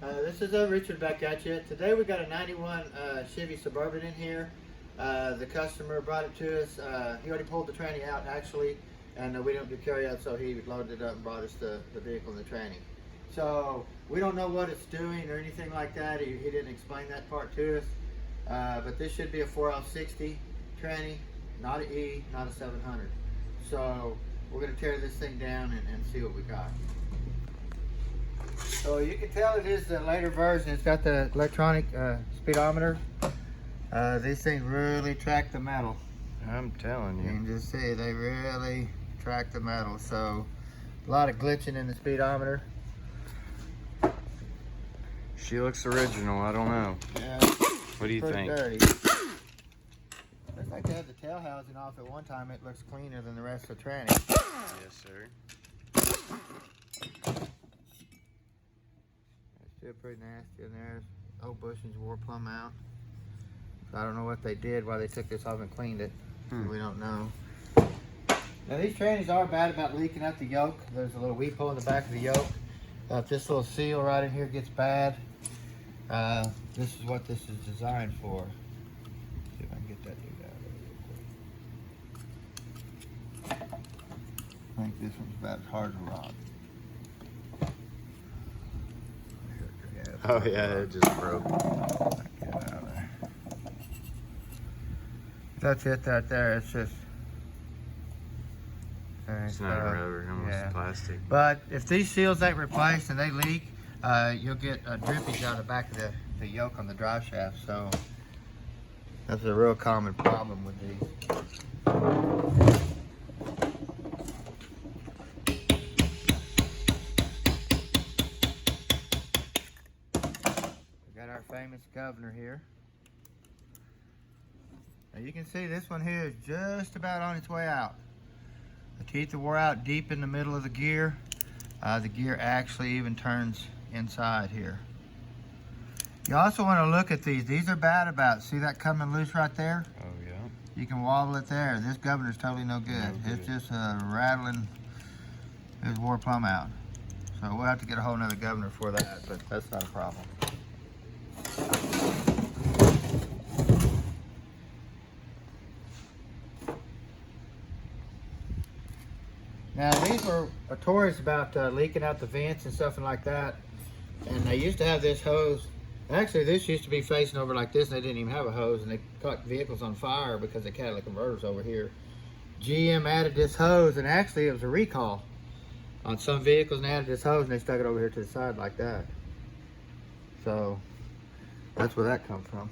This is Richard back at you. Today we got a 91 Chevy Suburban in here. The customer brought it to us. He already pulled the tranny out actually, and we don't do carry out, so he loaded it up and brought us the vehicle and the tranny. So we don't know what it's doing or anything like that. He didn't explain that part to us. But this should be a 4L60 tranny, not an E, not a 700. So we're going to tear this thing down and see what we got. So you can tell it is the later version. It's got the electronic speedometer. These things really track the metal. I'm telling you. You can just see they really track the metal. So a lot of glitching in the speedometer. She looks original. I don't know. Yeah, What do you think? Dirty. Looks like they had the tail housing off at one time. It looks cleaner than the rest of the tranny. Yes, sir. Still pretty nasty in there. Old bushings wore plumb out. So I don't know what they did, why they took this off and cleaned it. We don't know. Now these trannies are bad about leaking out the yoke. There's a little weep hole in the back of the yoke. If this little seal right in here gets bad, this is what this is designed for. See if I can get that dude out of there real quick. I think this one's about as hard as a rock. Oh yeah, it just broke. Get out of there. That's it right there. It's just. It's not rubber, almost plastic. But if these seals ain't replaced and they leak, you'll get drippage out the back of the yoke on the drive shaft. So that's a real common problem with these. Got our famous governor here. Now you can see this one here is just about on its way out. The teeth are wore out deep in the middle of the gear. The gear actually even turns inside here. You also want to look at these. These are bad about. See that coming loose right there? Oh yeah. You can wobble it there. This governor's totally no good. It's just rattling. It's wore plumb out. So we'll have to get a whole nother governor for that, but that's not a problem. Now these were notorious about leaking out the vents and stuff like that. And they used to have this hose. Actually, this used to be facing over like this, and they didn't even have a hose, and they caught vehicles on fire because the catalytic converters over here. GM added this hose, and actually it was a recall on some vehicles, and they added this hose, and they stuck it over here to the side like that. So that's where that comes from.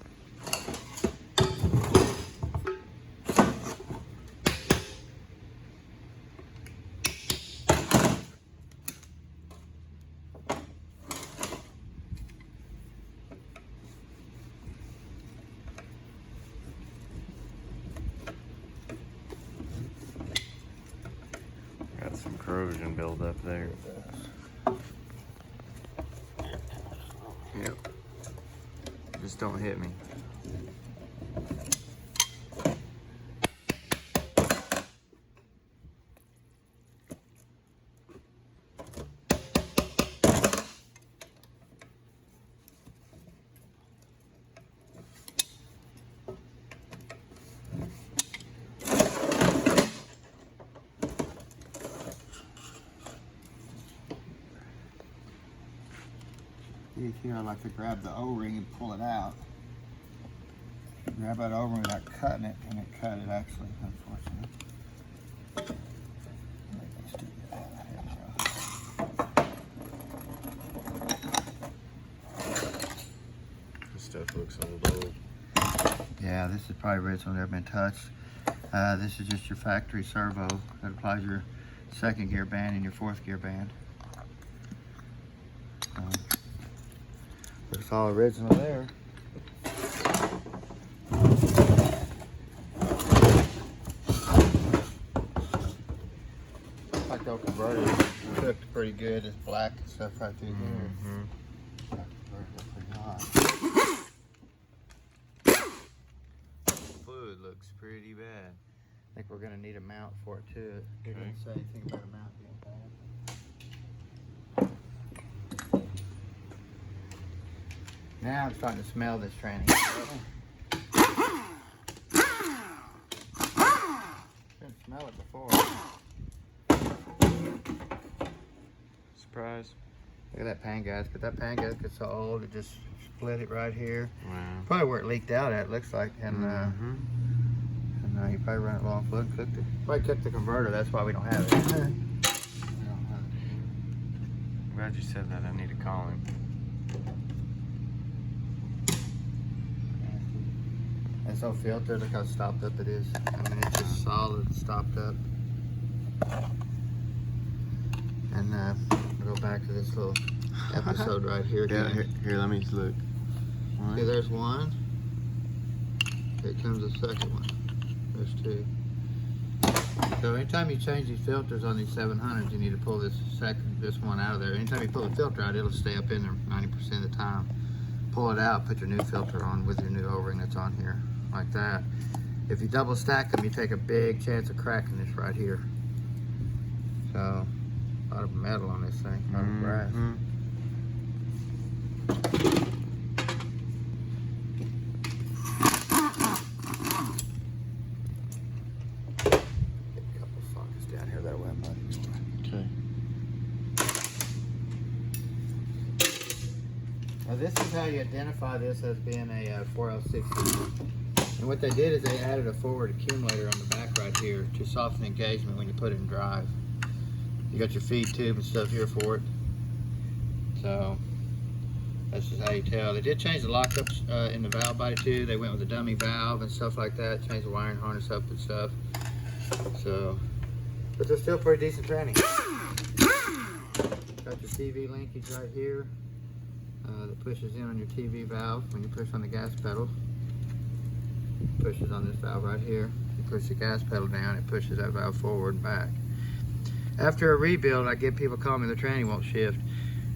Got some corrosion buildup there. Yep. Just don't hit me. Here I like to grab the O-ring and pull it out. Grab that O-ring without cutting it, and it cut it actually, unfortunately. This stuff looks old. Yeah, this is probably original, never been touched. This is just your factory servo that applies your second gear band and your fourth gear band. Looks all original there. Like the converter cooked pretty good. It's black and stuff right through here. Fluid looks pretty bad. I think we're gonna need a mount for it too. It didn't say anything about a mount being bad. Now I'm starting to smell this tranny. Didn't smell it before. Surprise. Look at that pan gasket. That pan gasket's so old, it just split it right here. Wow. Probably where it leaked out at, it looks like. And you probably run it long flood and cooked it. Probably cooked the converter, that's why we don't have it. I'm glad you said that. I need to call him. It's so filtered, look how stopped up it is. I mean, it's just solid, stopped up. And we'll go back to this little episode right here. Yeah, here, let me look. Okay, there's one. Here comes the second one. There's two. So anytime you change these filters on these 700s, you need to pull this one out of there. Anytime you pull the filter out, it'll stay up in there 90% of the time. Pull it out, put your new filter on with your new O-ring that's on here, like that. If you double stack them, you take a big chance of cracking this right here. So, a lot of metal on this thing, a lot of brass. Get a couple sockets down here that way I'm not ignoring. Okay. Now this is how you identify this as being a 4L60. And what they did is they added a forward accumulator on the back right here to soften engagement when you put it in drive. You got your feed tube and stuff here for it. So that's just how you tell. They did change the lockups in the valve body too. They went with a dummy valve and stuff like that. Changed the wiring harness up and stuff. So, but they're still pretty decent tranny. Got your TV linkage right here. That pushes in on your TV valve when you push on the gas pedal. It pushes on this valve right here. You push the gas pedal down, it pushes that valve forward and back. After a rebuild, I get people calling me the tranny won't shift.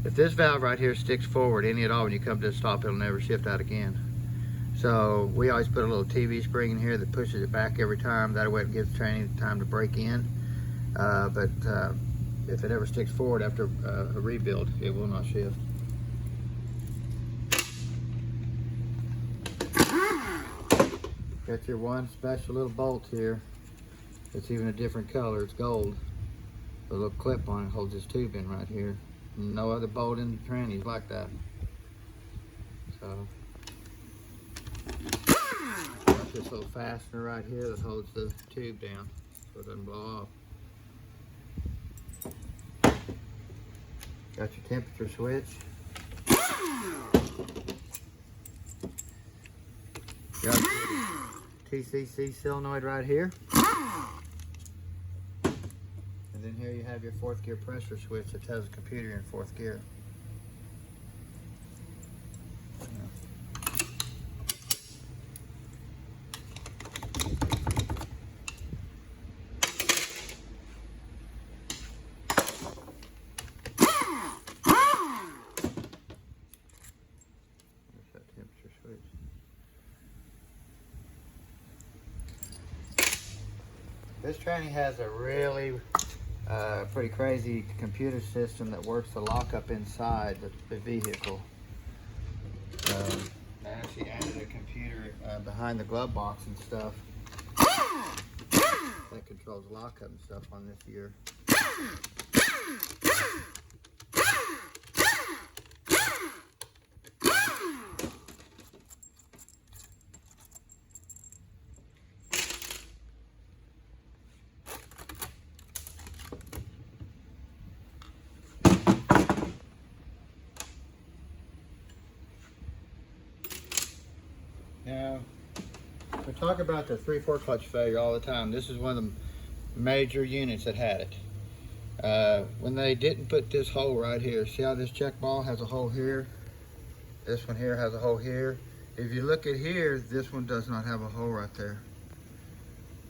If this valve right here sticks forward any at all, when you come to a stop, it'll never shift out again. So we always put a little TV spring in here that pushes it back every time. That way it gives the tranny time to break in. But if it ever sticks forward after a rebuild, it will not shift. Got your one special little bolt here. It's even a different color. It's gold. A little clip on it holds this tube in right here. No other bolt in the trannies like that. So got this little fastener right here that holds the tube down so it doesn't blow off. Got your temperature switch. Got your TCC solenoid right here. And then here you have your 4th gear pressure switch that tells the computer in 4th gear. There's that temperature switch. This tranny has a really pretty crazy computer system that works the lockup inside the vehicle. They actually added a computer behind the glove box and stuff that controls lockup and stuff on this gear. Now, we talk about the 3/4 clutch failure all the time. This is one of the major units that had it. When they didn't put this hole right here, see how this check ball has a hole here? This one here has a hole here. If you look at here, this one does not have a hole right there.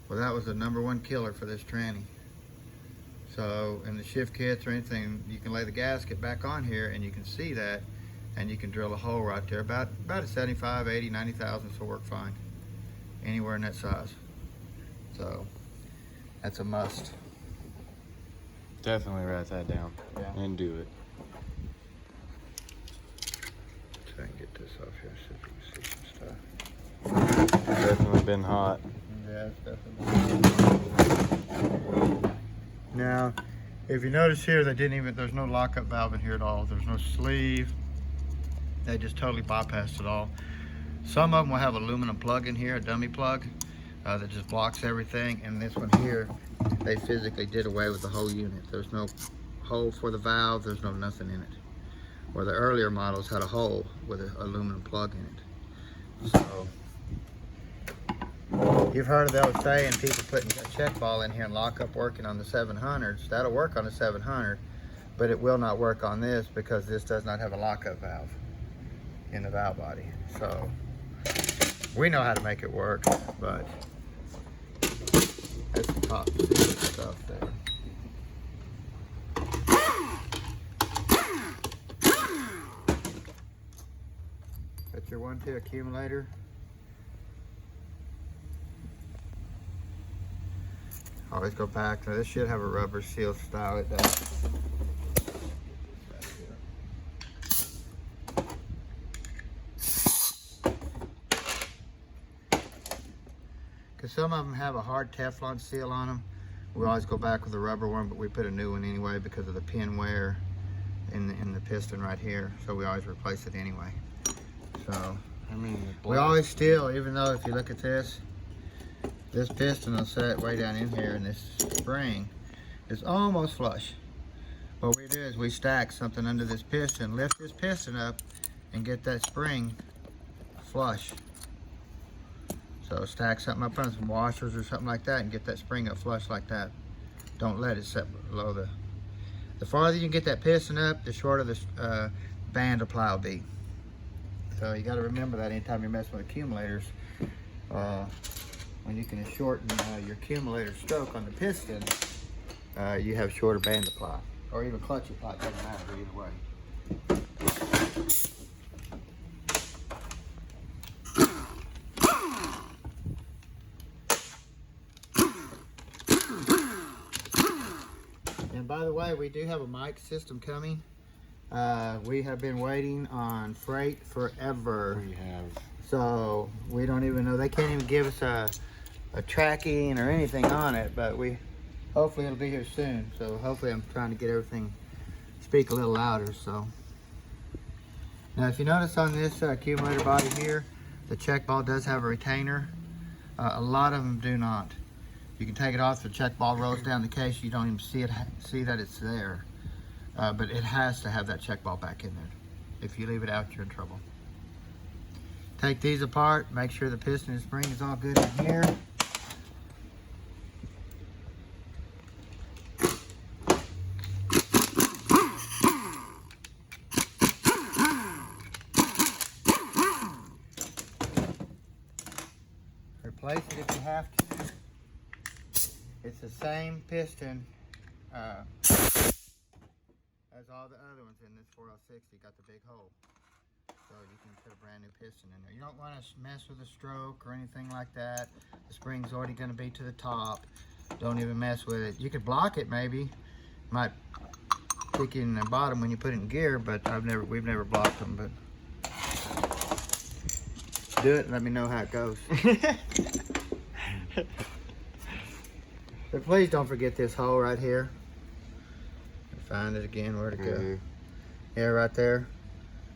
Well, that was the #1 killer for this tranny. So in the shift kits or anything, you can lay the gasket back on here and you can see that, and you can drill a hole right there. About a 75, 80, 90 thousandths will work fine. Anywhere in that size. So that's a must. Definitely write that down Yeah. and do it. Try and get this off been hot. Yeah, it's definitely. Now, if you notice here, there's no lockup valve in here at all. There's no sleeve. They just totally bypassed it all. Some of them will have aluminum plug in here, a dummy plug, that just blocks everything. And this one here, they physically did away with the whole unit. There's no hole for the valve. There's no nothing in it. Where the earlier models had a hole with an aluminum plug in it. So, you've heard of the old saying, people putting a check ball in here and lockup working on the 700s. That'll work on the 700, but it will not work on this because this does not have a lockup valve in the valve body. So, we know how to make it work, but that's the top secret stuff there. That's your 1-2 accumulator. Always go back. Now this should have a rubber seal style. It does. Because some of them have a hard Teflon seal on them. We always go back with a rubber one, but we put a new one anyway because of the pin wear in the piston right here. So we always replace it anyway. So, I mean, we always still, even though if you look at this piston will set way down in here, and this spring is almost flush. What we do is we stack something under this piston, lift this piston up, and get that spring flush. So stack something up on some washers or something like that and get that spring up flush like that. Don't let it set below the farther you can get that piston up, the shorter the band of ply will be. So you got to remember that anytime you're messing with accumulators, when you can shorten your accumulator stroke on the piston, you have shorter band of ply, or even clutch apply. It doesn't matter either way. And by the way, we do have a mic system coming. We have been waiting on freight forever. We have. So we don't even know. They can't even give us a tracking or anything on it, but hopefully it'll be here soon. So hopefully I'm trying to get everything, speak a little louder. So now if you notice on this accumulator body here, the check ball does have a retainer. A lot of them do not. You can take it off, the check ball rolls down the case, you don't even see that it's there. But it has to have that check ball back in there. If you leave it out, you're in trouble. Take these apart, make sure the piston and spring is all good in here. Replace it if you have to. It's the same piston as all the other ones in this 4L60. Got the big hole. So you can put a brand new piston in there. You don't want to mess with the stroke or anything like that. The spring's already going to be to the top. Don't even mess with it. You could block it maybe. Might kick you in the bottom when you put it in gear, but we've never blocked them. But do it and let me know how it goes. But please don't forget this hole right here. Find it again, where'd it go? Yeah, right there.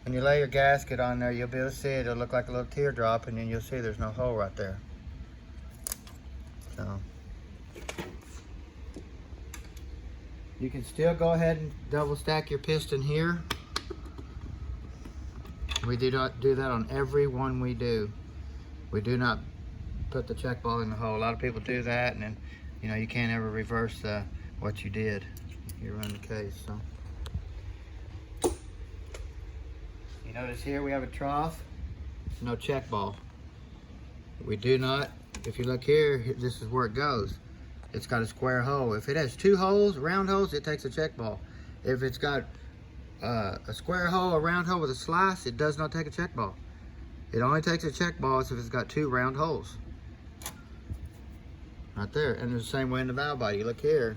When you lay your gasket on there, you'll be able to see it. It'll look like a little teardrop, and then you'll see there's no hole right there. So you can still go ahead and double stack your piston here. We do not do that on every one we do. We do not put the check ball in the hole. A lot of people do that, and then you can't ever reverse what you did. You run the case. So you notice here we have a trough. No check ball. We do not. If you look here, this is where it goes. It's got a square hole. If it has two holes, round holes, it takes a check ball. If it's got a square hole, a round hole with a slice, it does not take a check ball. It only takes a check ball if it's got two round holes. Right there. And it's the same way in the valve body. You look here.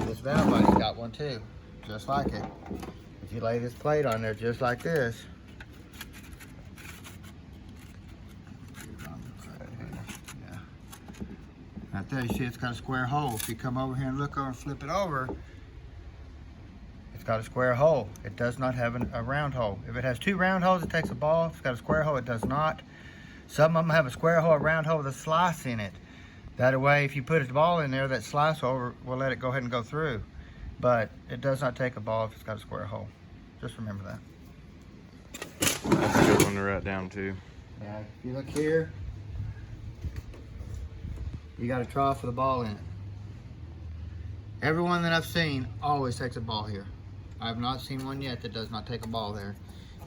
This valve body's got one too, just like it. If you lay this plate on there just like this, right there, you see it's got a square hole. If you come over here and look over and flip it over, it's got a square hole. It does not have a round hole. If it has two round holes, it takes a ball. If it's got a square hole, it does not. Some of them have a square hole, a round hole with a slice in it. That way, if you put a ball in there, that slice over will let it go ahead and go through. But it does not take a ball if it's got a square hole. Just remember that. That's a good one to write down too. Yeah, if you look here, you got a trough with a ball in it. Everyone that I've seen always takes a ball here. I have not seen one yet that does not take a ball there.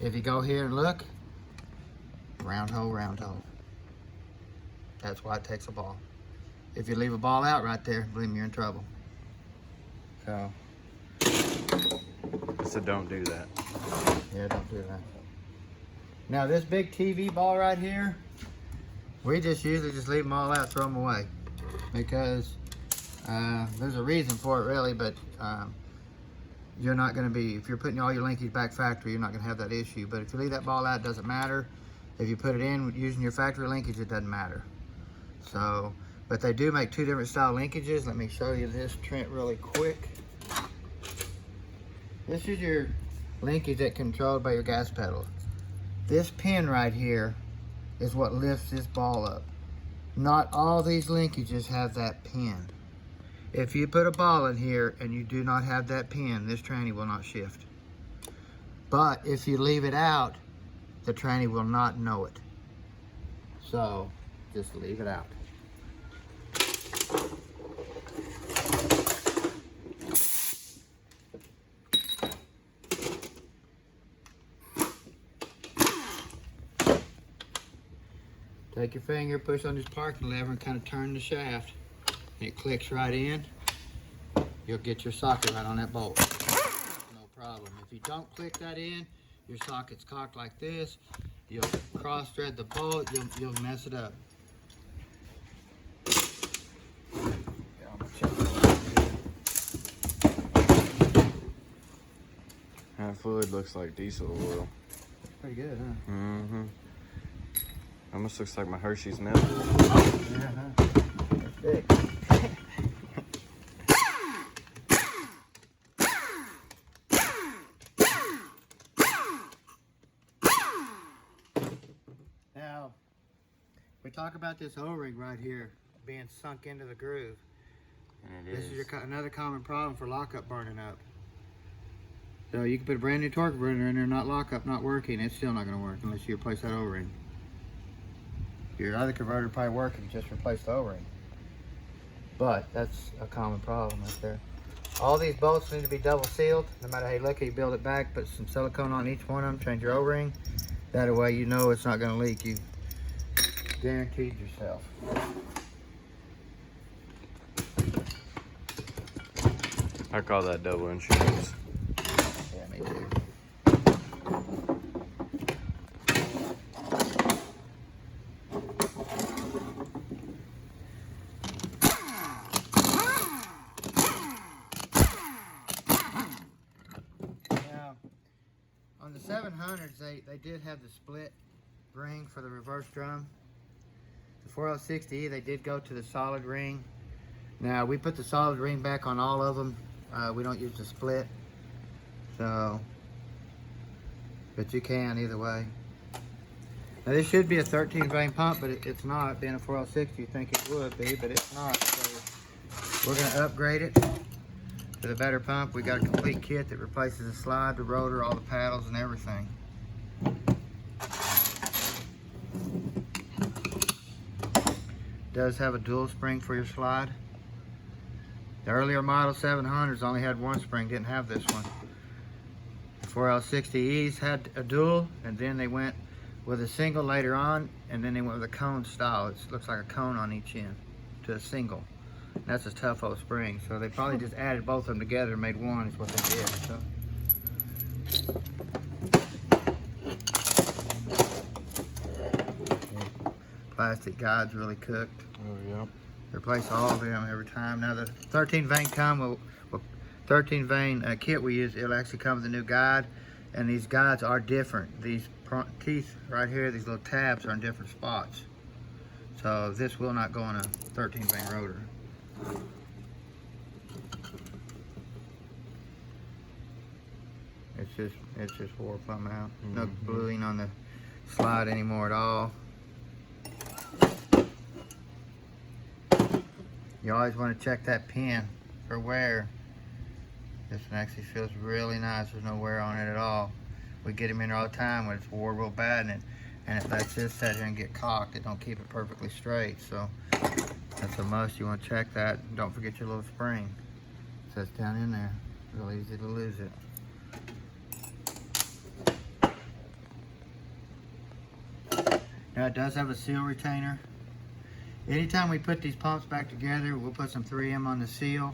If you go here and look, round hole, round hole. That's why it takes a ball. If you leave a ball out right there, believe me, you're in trouble. So, So don't do that. yeah, don't do that. Now this big TV ball right here, we just usually just leave them all out, throw them away. Because there's a reason for it really, but you're not gonna be, if you're putting all your linkages back factory, you're not gonna have that issue. But if you leave that ball out, it doesn't matter. If you put it in using your factory linkage, it doesn't matter. So, but they do make two different style linkages. Let me show you this, Trent, really quick. This is your linkage that's controlled by your gas pedal. This pin right here is what lifts this ball up. Not all these linkages have that pin. If you put a ball in here and you do not have that pin, this tranny will not shift. But if you leave it out, the tranny will not know it. So, just leave it out. Take your finger, push on this parking lever and kind of turn the shaft. And it clicks right in. You'll get your socket right on that bolt. No problem. If you don't click that in, your socket's cocked like this. You'll cross thread the bolt, you'll mess it up. That fluid looks like diesel oil. Pretty good, huh? Mm-hmm. Almost looks like my Hershey's milk. Yeah, huh? That's big. Now, we talk about this O-ring right here being sunk into the groove. And it This is another common problem for lockup burning up. So you can put a brand new torque converter in there, not lockup, not working. It's still not going to work unless you replace that O-ring. Your other converter probably working, just replace the O-ring. But that's a common problem right there. All these bolts need to be double sealed. No matter how you look at it, you build it back, put some silicone on each one of them, change your O-ring. That way you know it's not going to leak. You guaranteed yourself. I call that double insurance. Yeah, me too. Now, on the 700s, they did have the split ring for the reverse drum. The 4L60E, they did go to the solid ring. Now, we put the solid ring back on all of them. We don't use the split. So, but you can either way. Now, this should be a 13 vein pump, but it's not. Being a 4L60, you think it would be, but it's not. So, we're going to upgrade it to the better pump. We got a complete kit that replaces the slide, the rotor, all the paddles, and everything. Does have a dual spring for your slide. The earlier model 700s only had one spring, didn't have this one. The 4L60Es had a dual, and then they went with a single later on, and then they went with a cone style. It looks like a cone on each end to a single. And that's a tough old spring, so they probably just added both of them together and made one is what they did. So. Plastic guides really cooked. Oh, yeah. Replace all of them every time. Now the 13 vein 13 vein kit we use, it'll actually come with a new guide, and these guides are different. These teeth right here, these little tabs are in different spots. So this will not go on a 13 vein rotor. It's just wore plumb out. No bluing on the slide anymore at all. You always want to check that pin for wear. This one actually feels really nice. There's no wear on it at all. We get them in all the time when it's wore real bad, and it lets this sit here and get cocked. It don't keep it perfectly straight. So that's a must. You want to check that. Don't forget your little spring. So it's down in there. Real easy to lose it. Now it does have a seal retainer. Anytime we put these pumps back together, we'll put some 3M on the seal,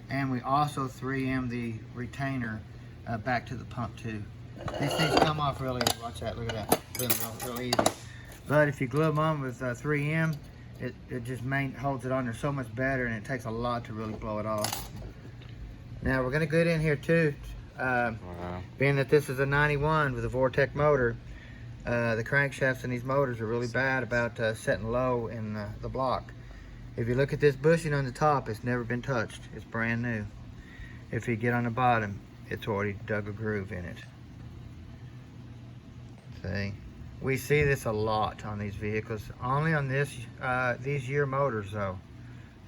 and we also 3M the retainer back to the pump too. These things come off really, watch that, look at that, real easy. But if you glue them on with 3M, it just holds it on there so much better, and it takes a lot to really blow it off. Now we're gonna get in here too, being that this is a 91 with a Vortec motor. The crankshafts in these motors are really bad about setting low in the block. If you look at this bushing on the top, it's never been touched. It's brand new. If you get on the bottom, it's already dug a groove in it. See? We see this a lot on these vehicles. Only on these year motors though.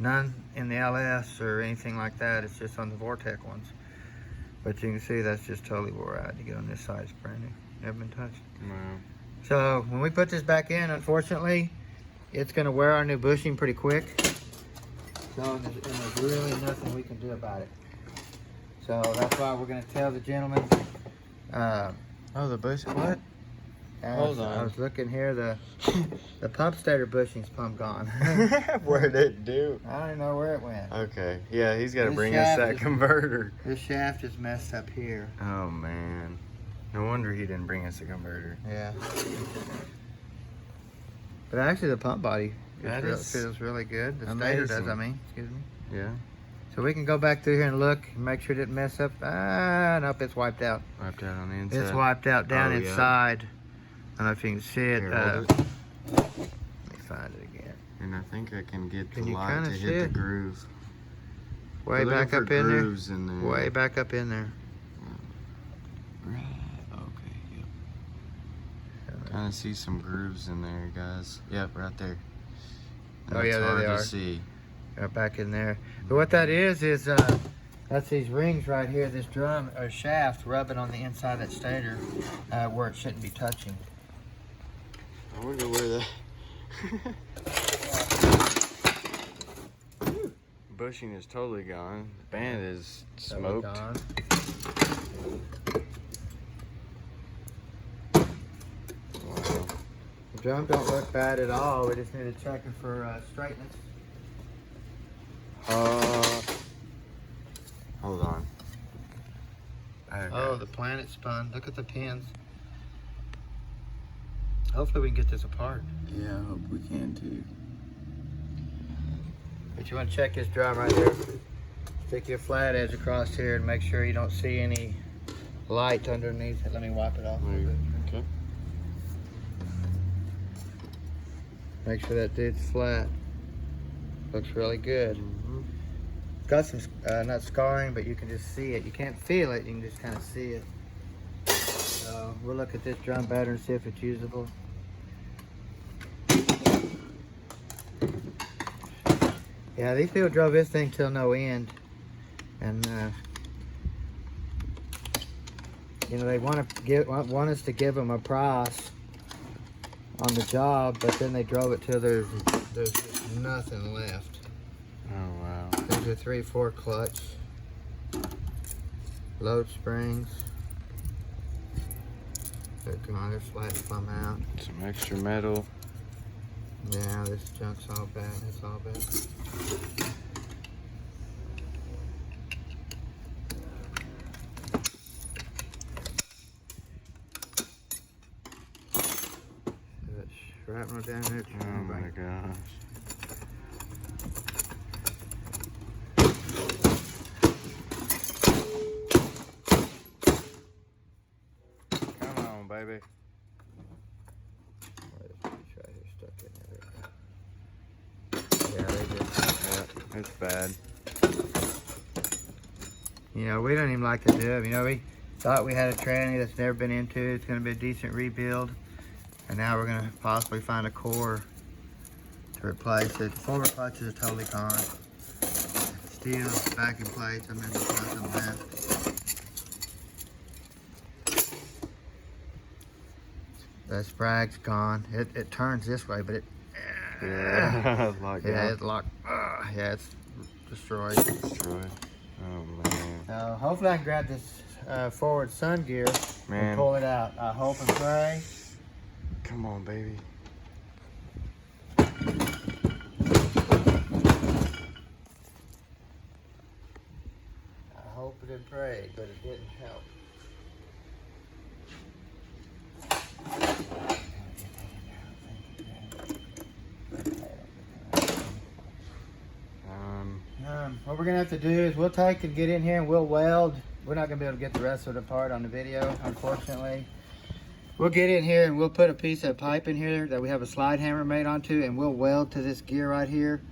None in the LS or anything like that. It's just on the Vortec ones. But you can see that's just totally wore out. You get on this side, it's brand new. Never been touched. Wow. So when we put this back in, unfortunately, it's going to wear our new bushing pretty quick. So there's really nothing we can do about it. So that's why we're going to tell the gentleman. Oh, the bush. What? Hold on. I was looking here. The pump stator bushing's pump gone. Where'd it do? I don't know where it went. Okay. Yeah, he's got to This bring us shaft that is- converter. This shaft is messed up here. Oh man. No wonder he didn't bring us a converter. Yeah. But actually, the pump body That feels really good. The amazing. stator does, I mean. Excuse me. Yeah. So we can go back through here and look and make sure it didn't mess up. Ah, nope, it's wiped out. Wiped out on the inside. It's wiped out down Oh, yeah. inside. I don't know if you can see it. Here, hold it. Let me find it again. And I think I can get Can the you light kinda to see hit it? the groove. Way We're back looking up for in there. grooves in there. Way back up in there. Okay, yep. Kind of see some grooves in there, guys. Yep, right there. And Oh, yeah, there hard they to are. see. Right back in there. But what that is that's these rings right here, this drum or shaft rubbing on the inside of that stator where it shouldn't be touching. I wonder where the bushing is totally gone. The band is Totally smoked. gone. Wow. The drum don't look bad at all. We just need to check it for straightness. Hold on. Okay. Oh, the planet spun. Look at the pins. Hopefully we can get this apart. Yeah, I hope we can too. But you want to check this drum right here. Stick your flat edge across here and make sure you don't see any light underneath it. Let me wipe it off a little bit. Okay. Make sure that dude's flat. Looks really good. Got some, not scarring, but you can just see it. You can't feel it, you can just kind of see it. So we'll look at this drum better and see if it's usable. Yeah, these people drove this thing till no end. And, you know, they want us to give them a price on the job, but then they drove it till there's just nothing left. Oh wow. There's a 3/4 clutch, load springs. They're gone, they're flat plumb out. Some extra metal. Yeah, this junk's all bad. It's all bad. That shrapnel down there. Oh my gosh. Come on, baby. This piece right here stuck in there. Yeah, they just. It's bad. You know, we don't even like to do it. You know, we thought we had a tranny that's never been into it. It's going to be a decent rebuild. And now we're going to possibly find a core to replace it. The forward clutches are totally gone. Steel backing plates, I mean, there's nothing left. The sprag's gone. It turns this way, but it... Yeah, locked yeah, out. it's locked. Yeah, it's destroyed. Destroyed. Oh, man. Hopefully I can grab this forward sun gear Man. and pull it out. I hope and pray. Come on, baby. I hope it and prayed, but it didn't help. What we're gonna have to do is we'll take and get in here and we'll weld. We're not gonna be able to get the rest of the part on the video, unfortunately. We'll get in here and we'll put a piece of pipe in here that we have a slide hammer made onto, and we'll weld to this gear right here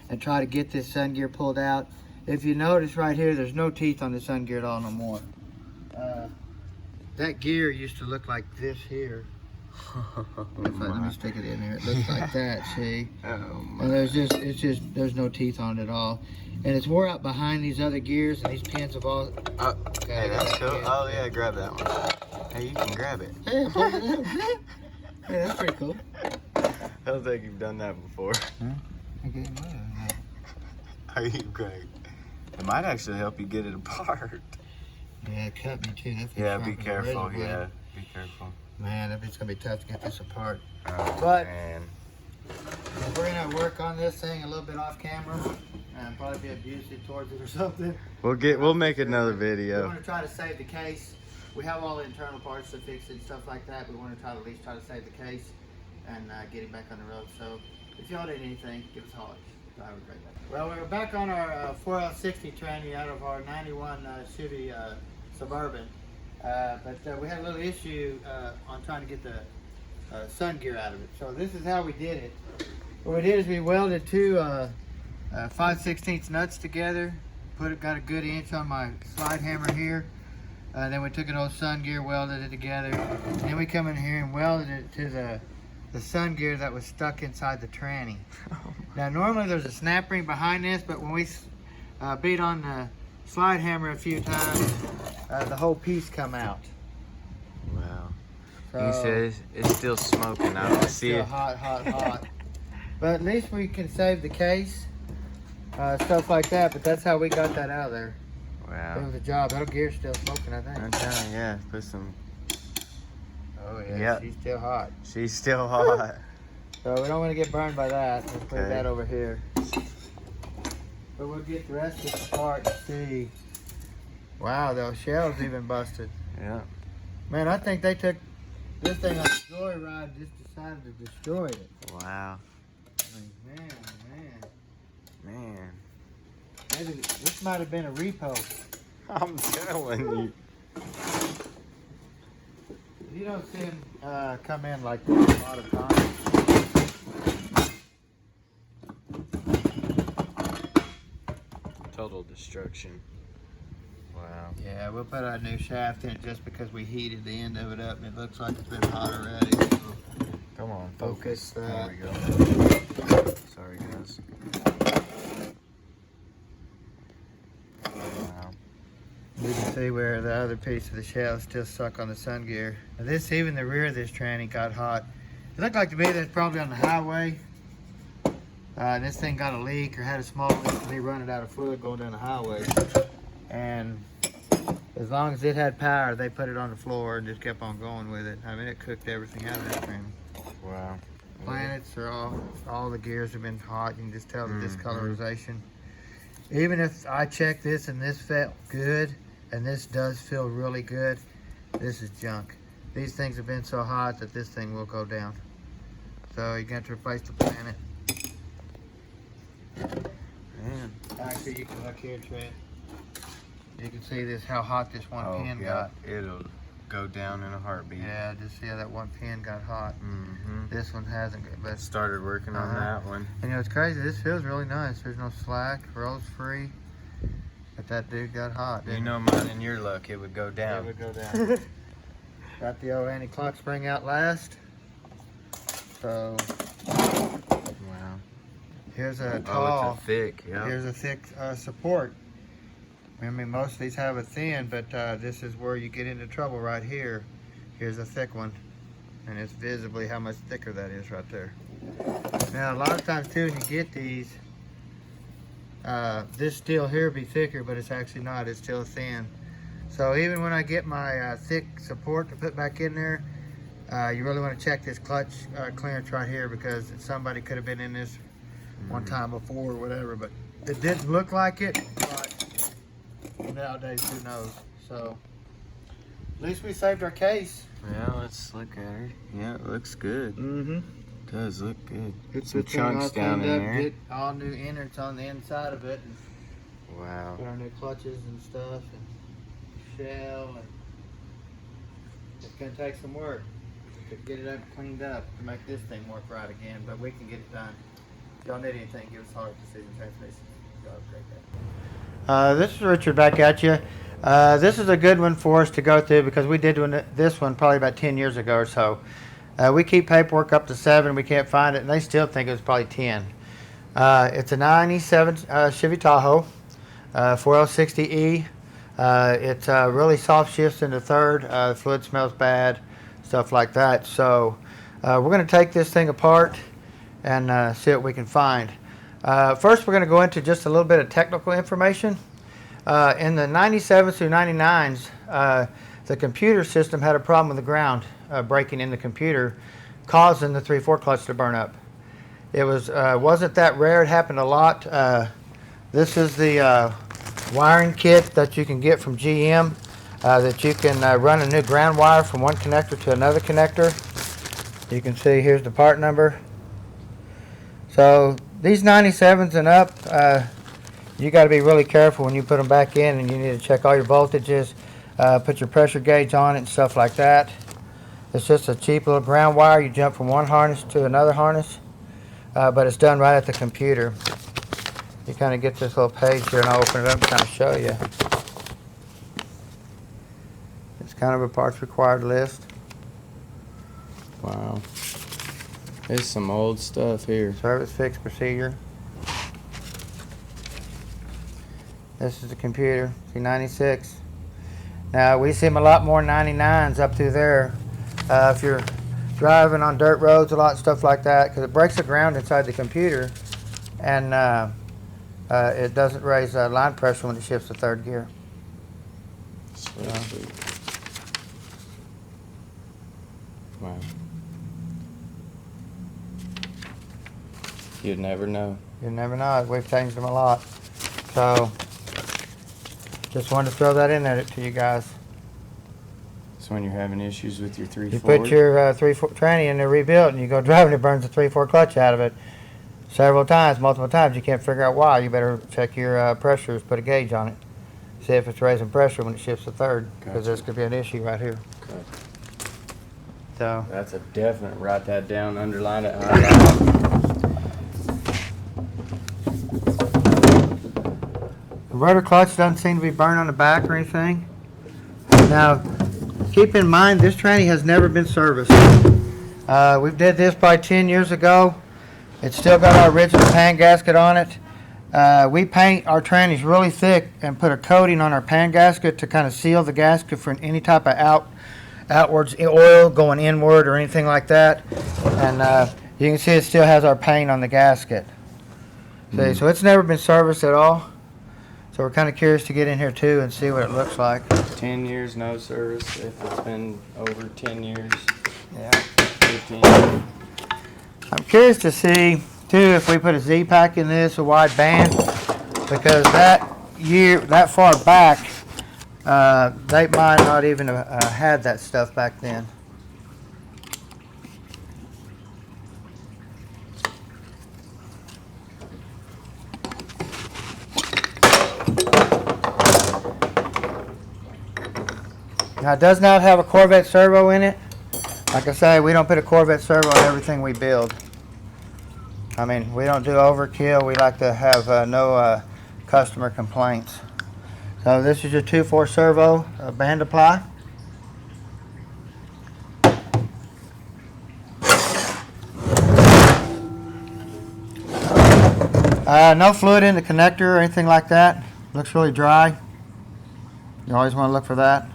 and try to get this sun gear pulled out. If you notice right here, there's no teeth on the sun gear at all no more. That gear used to look like this here. Let me stick it in there. It looks like that, see? And there's no teeth on it at all. And it's wore out behind these other gears, and these pins have all... Hey, that's cool. Oh, yeah, grab that one. Hey, you can grab it. Hey, I pulled it out. Hey, that's pretty cool. I don't think you've done that before. Huh? Okay, well, Are you great? It might actually help you get it apart. yeah, it cut me too. That's Yeah, what's be wrong with the careful. razor blade. Yeah, be careful. Man, it's gonna be tough to get this apart. Oh, But- man. We're gonna work on this thing a little bit off camera and probably be abusive towards it or something. We'll make another We video. want to try to save the case. We have all the internal parts to fix it and stuff like that. We want to try to at least try to save the case and get it back on the road. So if y'all need anything, give us a holler. I would great. Well, we're back on our 4L60 tranny out of our 91 Chevy Suburban. But we had a little issue on trying to get the sun gear out of it. So this is how we did it. What we did is we welded two 5/16 nuts together. Got a good inch on my slide hammer here. Then we took an old sun gear, welded it together. Then we come in here and welded it to the sun gear that was stuck inside the tranny. Now normally there's a snap ring behind this, but when we beat on the slide hammer a few times, the whole piece come out. Wow. So You said it's still smoking. I don't it's see still it. hot, hot, hot. But at least we can save the case, stuff like that. But that's how we got that out of there. It Wow. was a job. That gear's still smoking, I think. I'm telling you, yeah. Put some. Oh yeah, Yep. she's still hot. She's still hot. So we don't want to get burned by that. Let's put Okay. that over here. But we'll get the rest of this apart and see. Wow, those shells even busted. Yeah. Man, I think they took this thing on a joyride and just decided to destroy it. Wow. I mean, man. Man. Maybe this might have been a repo. I'm telling you. You don't see them come in like this a lot of times. Total destruction. Wow. Yeah, we'll put a new shaft in it just because we heated the end of it up and it looks like it's been hot already. So Come on, focus that. There we go. Sorry, guys. Wow. you can see where the other piece of the shell is still stuck on the sun gear. Now this, even the rear of this tranny got hot. It looked like to me that's probably on the highway. This thing got a leak or had a small leak and they run it out of fluid going down the highway. And as long as it had power, they put it on the floor and just kept on going with it. I mean, it cooked everything out of that tranny. Wow. Planets are all the gears have been hot. You can just tell the discolorization. Even if I check this and this felt good, and this does feel really good, this is junk. These things have been so hot that this thing will go down. So you're going to replace the planet. Man. Actually, you can look here, Trent. You can see this how hot this one pin yeah. got. It'll go down in a heartbeat. Yeah, just see how that one pin got hot. Mm-hmm. This one hasn't, but Started working on that one. and it's crazy. This feels really nice. There's no slack, rolls free. But that dude got hot. You Didn't know, mine and your luck, it would go down. It would go down. Got the old anti-clock spring out last. So Wow. here's a Oh, tall. it's a thick. Yeah. Here's a thick support. I mean, most of these have a thin, but this is where you get into trouble right here. Here's a thick one, and it's visibly how much thicker that is right there. Now, a lot of times too, when you get these, this steel here be thicker, but it's actually not. It's still thin. So even when I get my thick support to put back in there, you really want to check this clutch clearance right here, because somebody could have been in this one time before or whatever, but it didn't look like it. But nowadays, who knows? So at least we saved our case. Yeah, let's look at her. Yeah, it looks good. Mm-hmm. It does look good. Get Some the thing all chunks down cleaned in up, there. get all new innards on the inside of it, and Wow. put our new clutches and stuff, and shell, and it's gonna take some work to get it up, cleaned up, to make this thing work right again, but we can get it done. If y'all need anything, give us a holler at Precision Transmission. Y'all have a great day. This is Richard back at you. This is a good one for us to go through, because we did this one probably about 10 years ago or so. We keep paperwork up to 7, we can't find it, and they still think it was probably 10. It's a 97 Chevy Tahoe, 4L60E. It's really soft shifts in the third. The fluid smells bad, stuff like that. So we're going to take this thing apart and see what we can find. First, we're going to go into just a little bit of technical information. In the 97s through 99s, the computer system had a problem with the ground breaking in the computer, causing the 3/4 clutch to burn up. It wasn't that rare. It happened a lot. This is the wiring kit that you can get from GM, that you can run a new ground wire from one connector to another connector. You can see here's the part number. So these 97s and up, you got to be really careful when you put them back in, and you need to check all your voltages, put your pressure gauge on it and stuff like that. It's just a cheap little ground wire. You jump from one harness to another harness, but it's done right at the computer. You kind of get this little page here, and I'll open it up and kind of show you. It's kind of a parts required list. Wow. There's some old stuff here. Service fix procedure. This is the computer, see 96. Now we see them a lot more 99s up through there. If you're driving on dirt roads a lot and stuff like that, because it breaks the ground inside the computer, and it doesn't raise line pressure when it shifts to third gear. Sweet. Wow. You'd never know. You never know. We've changed them a lot. So just wanted to throw that in there to you guys. So when you're having issues with your 3/4, You put your 3/4 tranny in there rebuilt, and you go driving, it burns the 3/4 clutch out of it several times, multiple times. You can't figure out why. You better check your pressures, put a gauge on it, see if it's raising pressure when it shifts to third, because Gotcha. this could be an issue right here. Okay. So That's a definite. Write that down, underline it, highlight it. the rotor clutch doesn't seem to be burned on the back or anything. Now, keep in mind, this tranny has never been serviced. We did this probably 10 years ago. It's still got our original pan gasket on it. We paint our trannies really thick and put a coating on our pan gasket to kind of seal the gasket from any type of outwards oil going inward or anything like that. And you can see it still has our paint on the gasket. See, so it's never been serviced at all. So we're kind of curious to get in here too and see what it looks like. 10 years no service. If it's been over 10 years, Yeah. 15. I'm curious to see too if we put a Z-Pack in this, a wide band, because that far back, they might not even have had that stuff back then. Now, it does not have a Corvette servo in it. Like I say, we don't put a Corvette servo on everything we build. I mean, we don't do overkill. We like to have no customer complaints. So this is your 2.4 servo band apply. No fluid in the connector or anything like that. Looks really dry. You always want to look for that.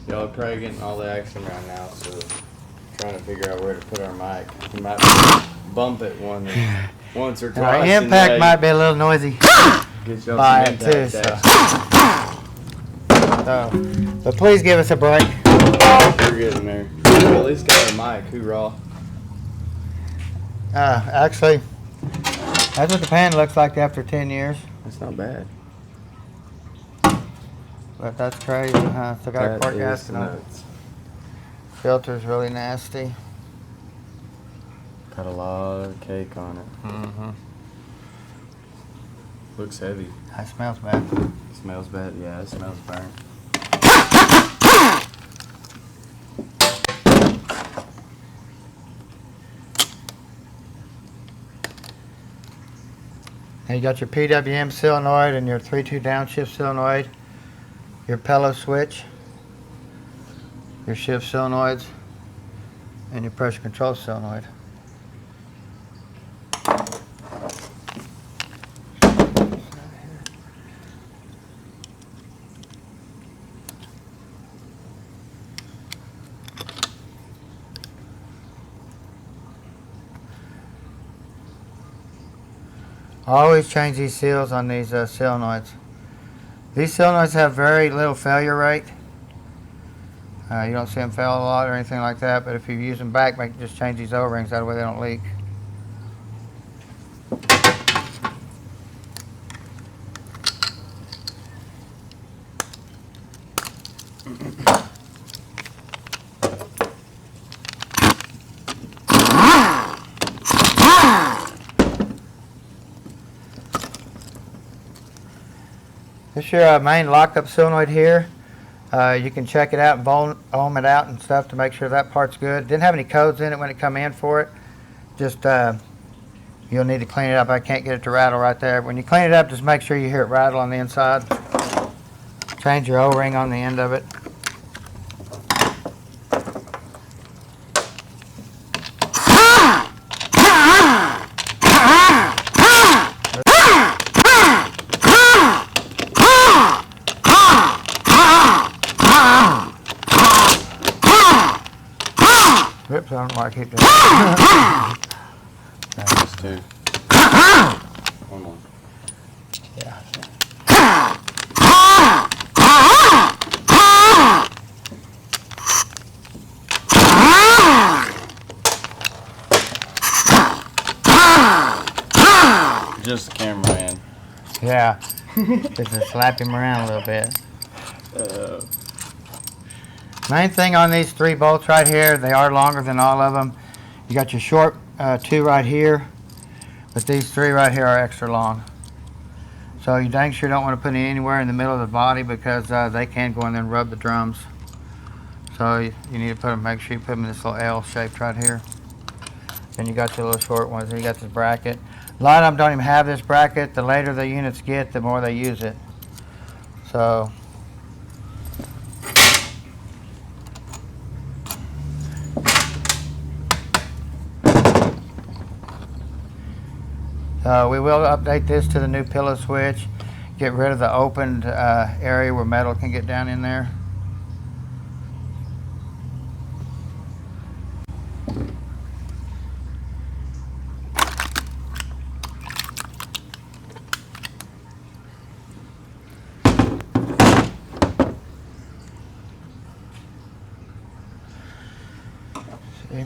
Y'all are probably getting all the action right now, so trying to figure out where to put our mic. We might bump it once or twice. Our impact might be a little noisy by it too. But please give us a break. We're getting there. We at least got a mic. Hoorah. Actually, that's what the pan looks like after 10 years. That's not bad. But that's crazy, huh? Still got a quart gasket on it. Filter's really nasty. Got a lot of cake on it. Mm-hmm. Looks heavy. That smells bad. Smells bad? Yeah, it smells burnt. And you got your PWM solenoid and your 3-2 downshift solenoid, your Pelo switch, your shift solenoids, and your pressure control solenoid. Always change these seals on these solenoids. These solenoids have very little failure rate. You don't see them fail a lot or anything like that, but if you use them back, just change these O-rings, that way they don't leak. This is your main lockup solenoid here. You can check it out and ohm it out and stuff to make sure that part's good. Didn't have any codes in it when it come in for it. Just you'll need to clean it up. I can't get it to rattle right there. When you clean it up, just make sure you hear it rattle on the inside. Change your O-ring on the end of it. Oops, I don't know why I keep doing that. Just two. One more. Yeah. Just the cameraman. Yeah. Just to slap him around a little bit. Main thing on these 3 bolts right here, they are longer than all of them. You got your short 2 right here, but these 3 right here are extra long. So you dang sure don't want to put it anywhere in the middle of the body because they can go in there and rub the drums. So you need to put them, make sure you put them in this little L shaped right here. Then you got your little short ones, and you got this bracket. A lot of them don't even have this bracket. The later the units get, the more they use it. So we will update this to the new Pelo switch. Get rid of the opened area where metal can get down in there. See?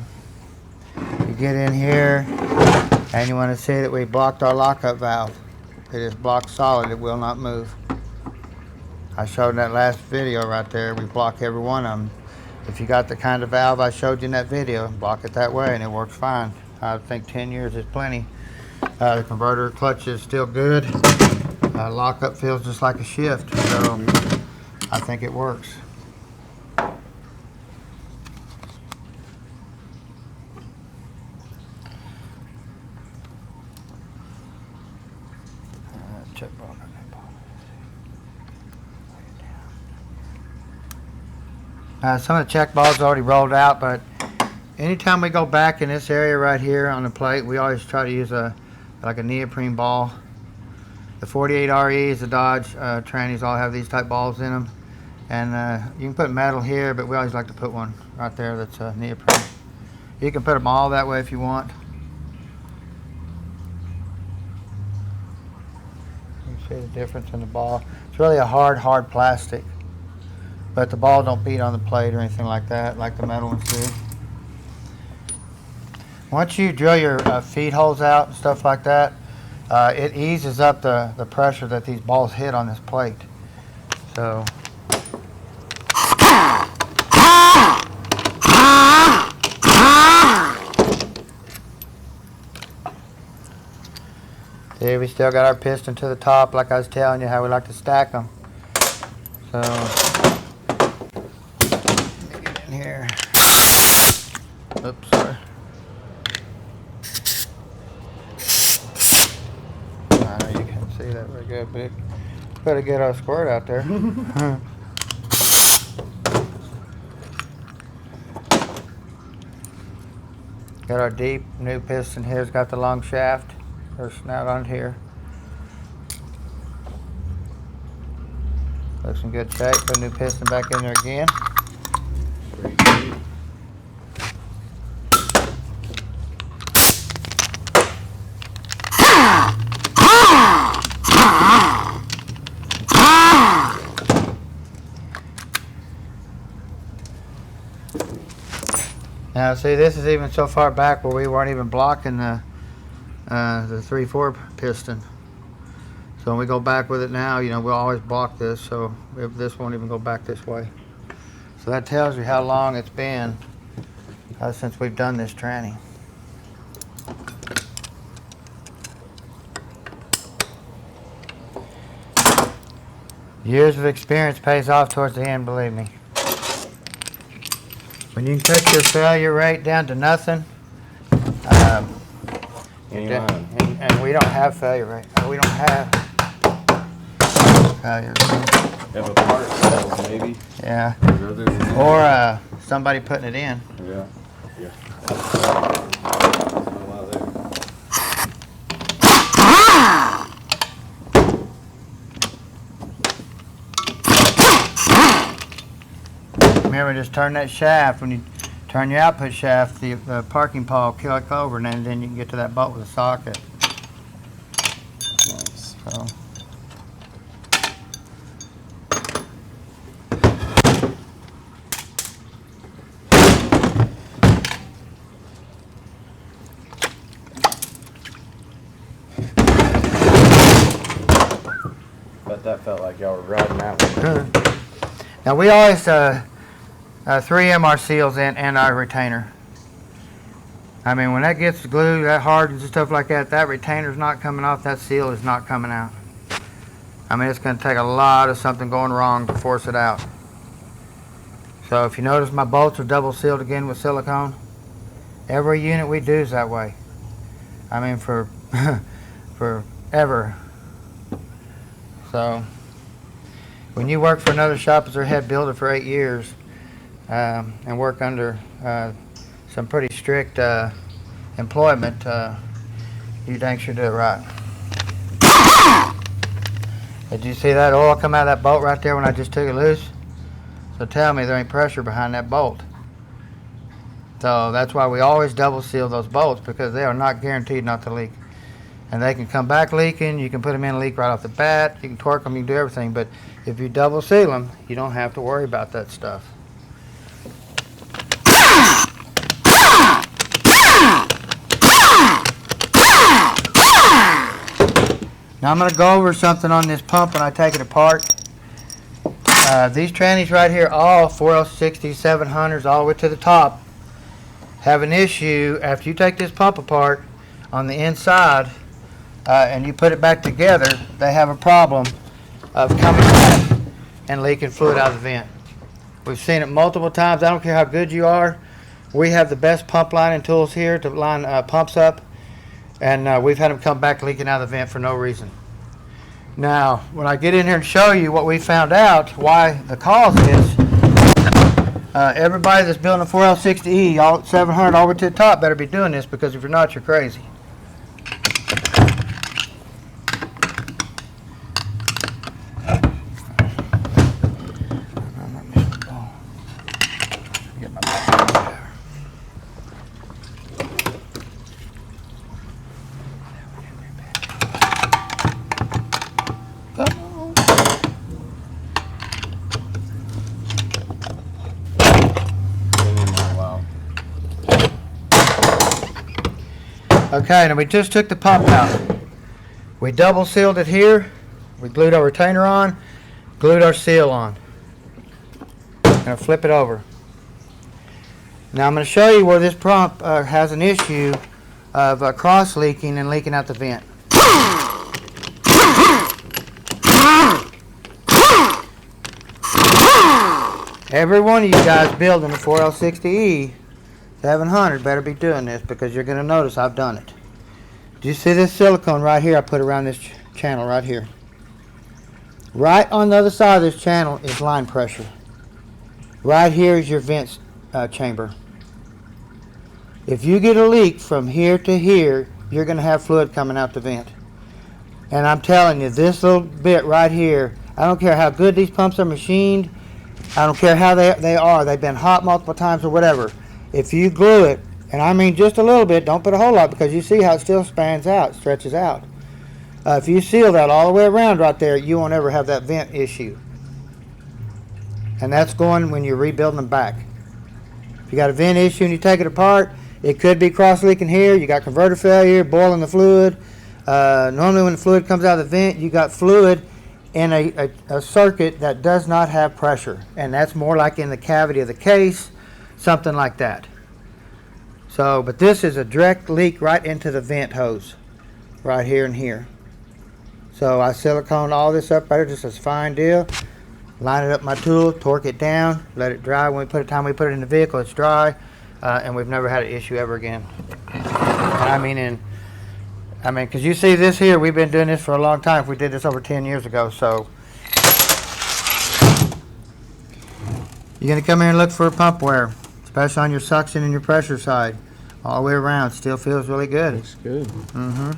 You get in here. And you want to see that we blocked our lockup valve. It is blocked solid, it will not move. I showed in that last video right there, we block every one of them. If you got the kind of valve I showed you in that video, block it that way and it works fine. I think 10 years is plenty. The converter clutch is still good. Lockup feels just like a shift, so I think it works. Check ball. Some of the check balls already rolled out, but anytime we go back in this area right here on the plate, we always try to use like a neoprene ball. The 48 REs, the Dodge trannies all have these type balls in them, and you can put metal here, but we always like to put one right there that's neoprene. You can put them all that way if you want. You see the difference in the ball. It's really a hard plastic. But the ball don't beat on the plate or anything like that, like the metal ones do. Once you drill your feed holes out and stuff like that, it eases up the pressure that these balls hit on this plate. So. See, we still got our piston to the top, like I was telling you how we like to stack them. So. Here. Oops, sorry. I know you can't see that very good, but better get our squirt out there. Got our deep new piston here. It's got the long shaft or snout on here. Looks in good shape. Put a new piston back in there again. Now see, this is even so far back where we weren't even blocking the 3/4 piston. So when we go back with it now, you know, we'll always block this, so this won't even go back this way. So that tells you how long it's been since we've done this tranny. Years of experience pays off towards the end, believe me. When you can cut your failure rate down to nothing, and we don't have failure rate. We don't have failure. You have a part that maybe. Yeah. Or somebody putting it in. Yeah. Remember, just turn that shaft. When you turn your output shaft, the parking pawl will kick over, and then you can get to that bolt with a socket. Nice. So. Bet that felt like y'all were riding that one. Now we always 3M our seals and our retainer. I mean, when that gets glued, that hard and stuff like that, that retainer's not coming off, that seal is not coming out. I mean, it's going to take a lot of something going wrong to force it out. So if you notice, my bolts are double sealed again with silicone. Every unit we do is that way. I mean, for forever. So when you work for another shop as their head builder for 8 years and work under some pretty strict employment, you dang sure do it right. Did you see that oil come out of that bolt right there when I just took it loose? So tell me there ain't pressure behind that bolt. So that's why we always double seal those bolts, because they are not guaranteed not to leak. And they can come back leaking. You can put them in a leak right off the bat. You can torque them, you can do everything. But if you double seal them, you don't have to worry about that stuff. Now I'm going to go over something on this pump when I take it apart. These trannies right here, all 4L60s, 700s, all the way to the top, have an issue after you take this pump apart on the inside. and you put it back together, they have a problem of coming back and leaking fluid out of the vent. We've seen it multiple times. I don't care how good you are. We have the best pump lining tools here to line pumps up, and we've had them come back leaking out of the vent for no reason. Now, when I get in here and show you what we found out, why the cause is, everybody that's building a 4L60E, all 700 all the way to the top, better be doing this, because if you're not, you're crazy. Get my back there. Okay, now we just took the pump out. We double sealed it here. We glued our retainer on, glued our seal on. I'm going to flip it over. Now I'm going to show you where this pump has an issue of cross leaking and leaking out the vent. Every one of you guys building a 4L60E 700 better be doing this, because you're going to notice I've done it. Do you see this silicone right here I put around this channel right here? Right on the other side of this channel is line pressure. Right here is your vent chamber. If you get a leak from here to here, you're going to have fluid coming out the vent. And I'm telling you, this little bit right here, I don't care how good these pumps are machined, I don't care how they are, they've been hot multiple times or whatever. If you glue it, and I mean just a little bit, don't put a whole lot, because you see how it still spans out, stretches out. If you seal that all the way around right there, you won't ever have that vent issue. And that's going when you're rebuilding them back. If you got a vent issue and you take it apart, it could be cross leaking here, you got converter failure, boiling the fluid. Normally when the fluid comes out of the vent, you got fluid in a circuit that does not have pressure. And that's more like in the cavity of the case, something like that. So, but this is a direct leak right into the vent hose, right here and here. So I siliconed all this up there, just as a fine deal. Line it up with my tool, torque it down, let it dry. When we put it in the vehicle, it's dry, and we've never had an issue ever again. And I mean, because you see this here, we've been doing this for a long time. We did this over 10 years ago, so. You're going to come here and look for a pump wear, especially on your suction and your pressure side. All the way around, still feels really good. Looks good. Mm-hmm.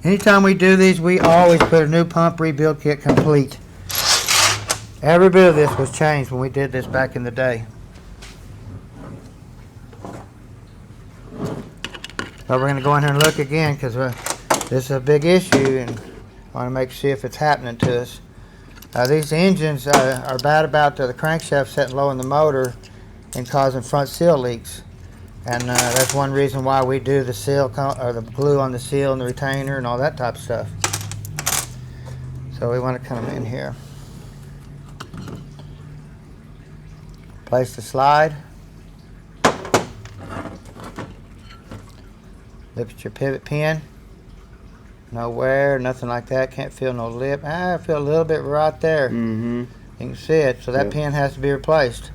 Anytime we do these, we always put a new pump rebuild kit complete. Every bit of this was changed when we did this back in the day. So we're going to go in here and look again, because this is a big issue, and I want to see if it's happening to us. These engines are bad about the crankshaft setting low in the motor and causing front seal leaks. And that's one reason why we do the seal, or the glue on the seal and the retainer and all that type of stuff. So we want to come in here. Place the slide. Look at your pivot pin. No wear, nothing like that. Can't feel no lip. I feel a little bit right there. Mm-hmm. You can see it. So that pin has to be replaced,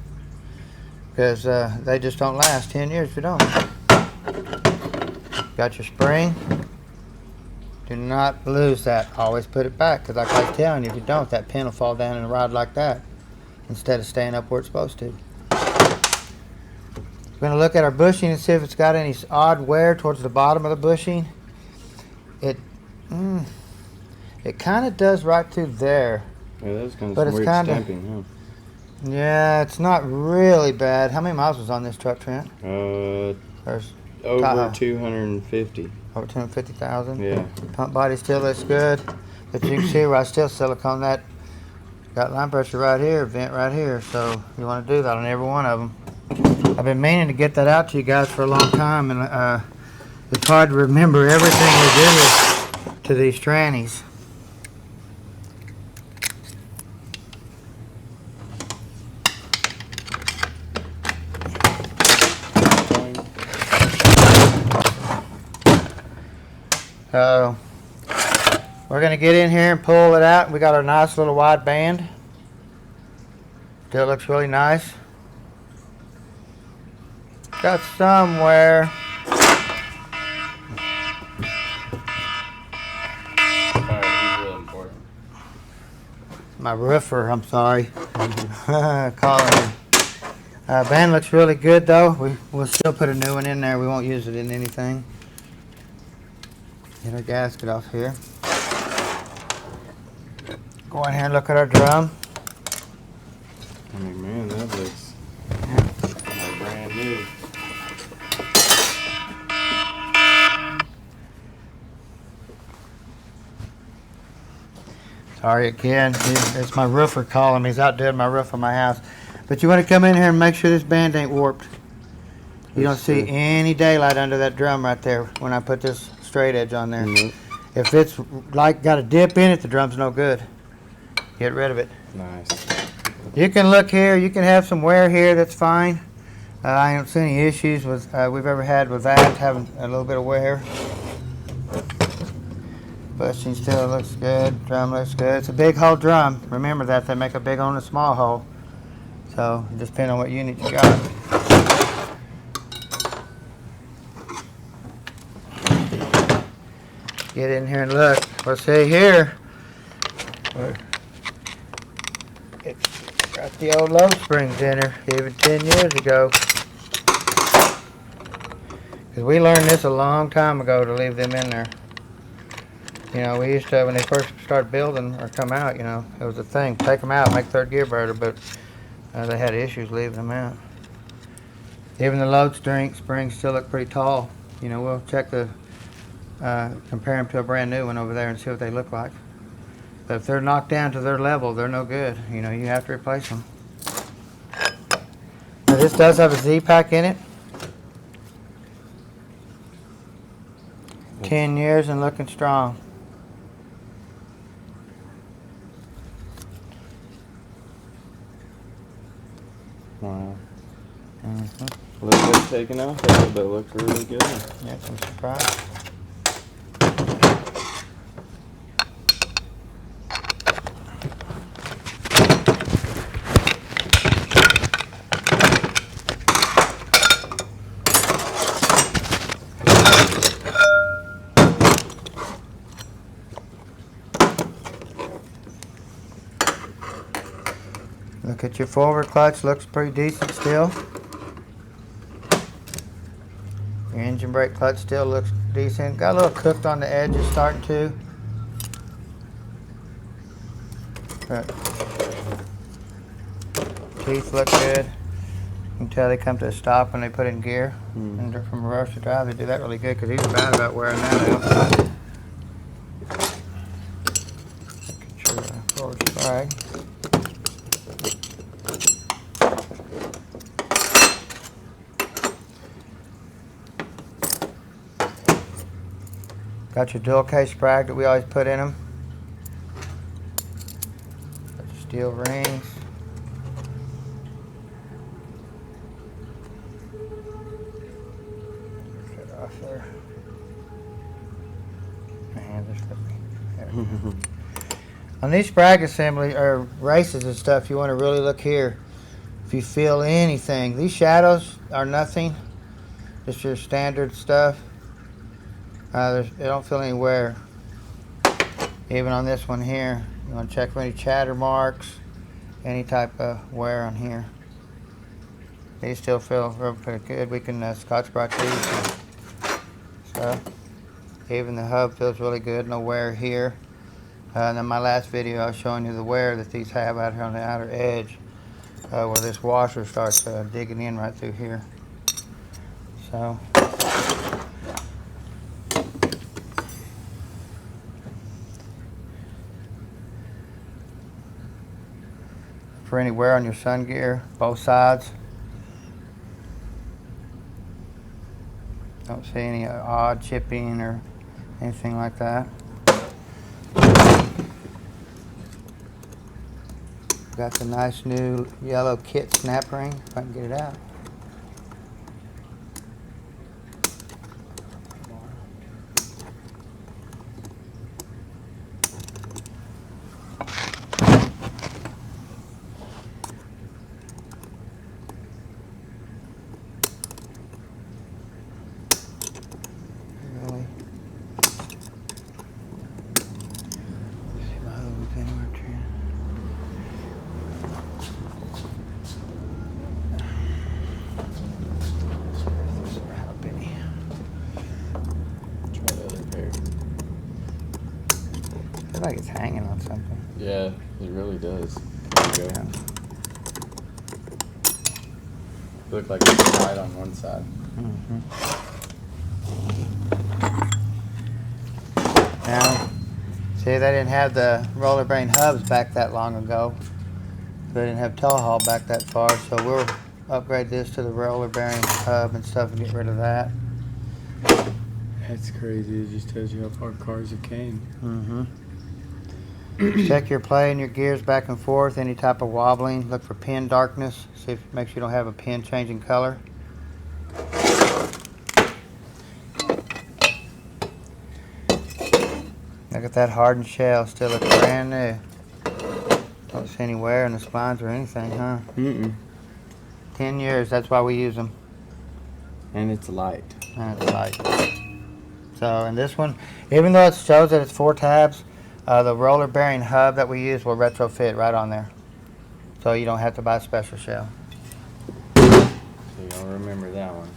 because they just don't last 10 years if you don't. Got your spring. Do not lose that. Always put it back, because like I was telling you, if you don't, that pin will fall down in a rod like that instead of staying up where it's supposed to. We're going to look at our bushing and see if it's got any odd wear towards the bottom of the bushing. It kind of does right through there. Yeah, that's kind of But some it's weird kinda- stamping, Yeah, it's not really bad. How many miles was on this truck, Trent? huh? There's Over Tahoe. 250. over 250,000. Yeah. Pump body still looks good, but you can see where I still silicone that. Got line pressure right here, vent right here, so you want to do that on every one of them. I've been meaning to get that out to you guys for a long time, and it's hard to remember everything we did to these trannies. So we're gonna get in here and pull it out. We got our nice little wide band. Still looks really nice. Got somewhere. Sorry, he's real important. My roofer, I'm sorry. Calling him. Band looks really good though. We'll still put a new one in there. We won't use it in anything. Get our gasket off here. Go in here and look at our drum. I mean, man, that looks like brand new. Sorry again, it's my roofer calling me. He's out doing my roof on my house. But you want to come in here and make sure this band ain't warped. You don't see any daylight under that drum right there when I put this straight edge on there. Mm-hmm. If it's like got a dip in it, the drum's no good. Get rid of it. Nice. You can look here. You can have some wear here. That's fine. I don't see any issues with we've ever had with that, having a little bit of wear. Bushing still looks good. Drum looks good. It's a big hole drum. Remember that. They make a big hole and a small hole. So, it just depends on what unit you got. Get in here and look. Well, see here. It's got the old low springs in her, even 10 years ago. Because we learned this a long time ago to leave them in there. You know, we used to, when they first start building or come out, you know, it was a thing. Take them out, make third gear better, but they had issues leaving them out. Even the load springs still look pretty tall. You know, we'll check the, compare them to a brand new one over there and see what they look like. But if they're knocked down to their level, they're no good. You know, you have to replace them. Now, this does have a Z-Pack in it. 10 years and looking strong. Wow. Mm-hmm. A little bit taken off there, but it looks really good. Yeah, I'm surprised. Look at your forward clutch, looks pretty decent still. Your engine brake clutch still looks decent. Got a little cooked on the edges starting to. But teeth look good. You can tell they come to a stop when they put it in gear. And from reverse to drive, they do that really good because he's bad about wearing that out. Look at your forward sprag. Got your dual case sprag that we always put in them. Got your steel rings. Get it off there. My hands are slipping. There we go. On these sprag assembly or races and stuff, you want to really look here. If you feel anything, these shadows are nothing. Just your standard stuff. They don't feel any wear. Even on this one here, you want to check for any chatter marks, any type of wear on here. These still feel real pretty good. We can Scotch-Brite these. So, even the hub feels really good. No wear here. And then my last video, I was showing you the wear that these have out here on the outer edge, where this washer starts digging in right through here. So. For any wear on your sun gear, both sides. Don't see any odd chipping or anything like that. Got the nice new yellow kit snap ring, if I can get it out. Looks like it's hanging on something. Yeah, it really does. There you go. Look like it's tight on one side. Now, see, they didn't have the roller bearing hubs back that long ago. They didn't have tow haul back that far, so we'll upgrade this to the roller bearing hub and stuff and get rid of that. That's crazy. It just tells you how far cars have came. Check your play and your gears back and forth. Any type of wobbling. Look for pin darkness. See if make sure you don't have a pin changing color. Look at that hardened shell. Still looks brand new. Don't see any wear in the spines or anything, huh? 10 years. That's why we use them. And it's light. And it's light. So, and this one, even though it shows that it's 4 tabs, the roller bearing hub that we use will retrofit right on there. So you don't have to buy a special shell. So y'all remember that one.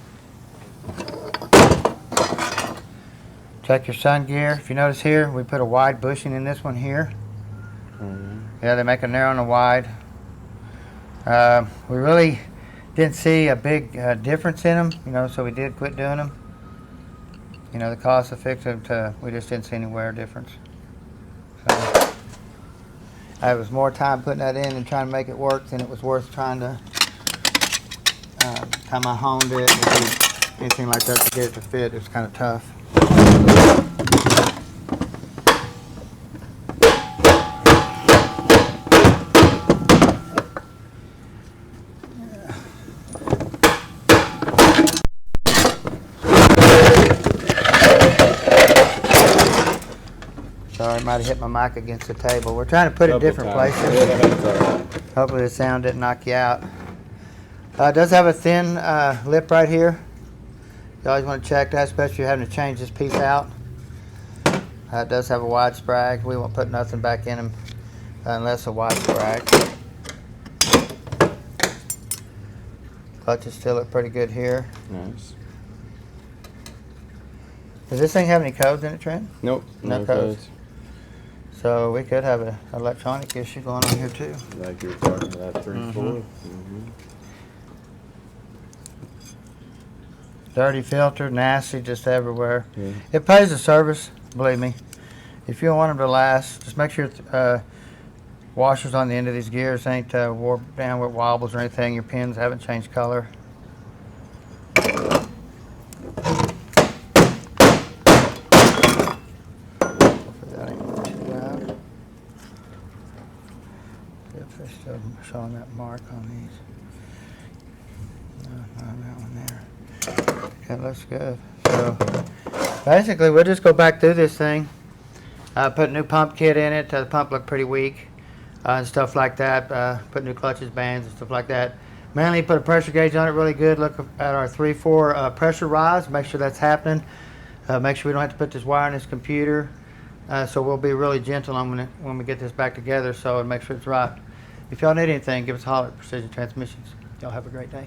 Check your sun gear. If you notice here, we put a wide bushing in this one here. Yeah, they make a narrow and a wide. We really didn't see a big difference in them, you know, so we did quit doing them. You know, the cost of fixing them, we just didn't see any wear difference. So, it was more time putting that in and trying to make it work than it was worth trying to time I honed it and do anything like that to get it to fit. It was kind of tough. Sorry, I might have hit my mic against the table. We're trying to put it in different places. Hopefully the sound didn't knock you out. It does have a thin lip right here. You always want to check that, especially if you're having to change this piece out. It does have a wide sprag. We won't put nothing back in them unless a wide sprag. Clutches still look pretty good here. Nice. Does this thing have any codes in it, Trent? Nope. No codes. So we could have an electronic issue going on here too. Like you were talking about 3/4. Dirty filter, nasty, just everywhere. Yeah. It pays the service, believe me. If you don't want them to last, just make sure washers on the end of these gears ain't wore down with wobbles or anything. Your pins haven't changed color. Still showing that mark on these. No, not that one there. That looks good. So basically, we'll just go back through this thing. Put a new pump kit in it. The pump looked pretty weak and stuff like that. Put new clutches, bands, and stuff like that. Mainly put a pressure gauge on it really good. Look at our 3/4 pressure rise. Make sure that's happening. Make sure we don't have to put this wire in this computer. So we'll be really gentle on when we get this back together. So and make sure it's right. If y'all need anything, give us a holler at Precision Transmissions. Y'all have a great day.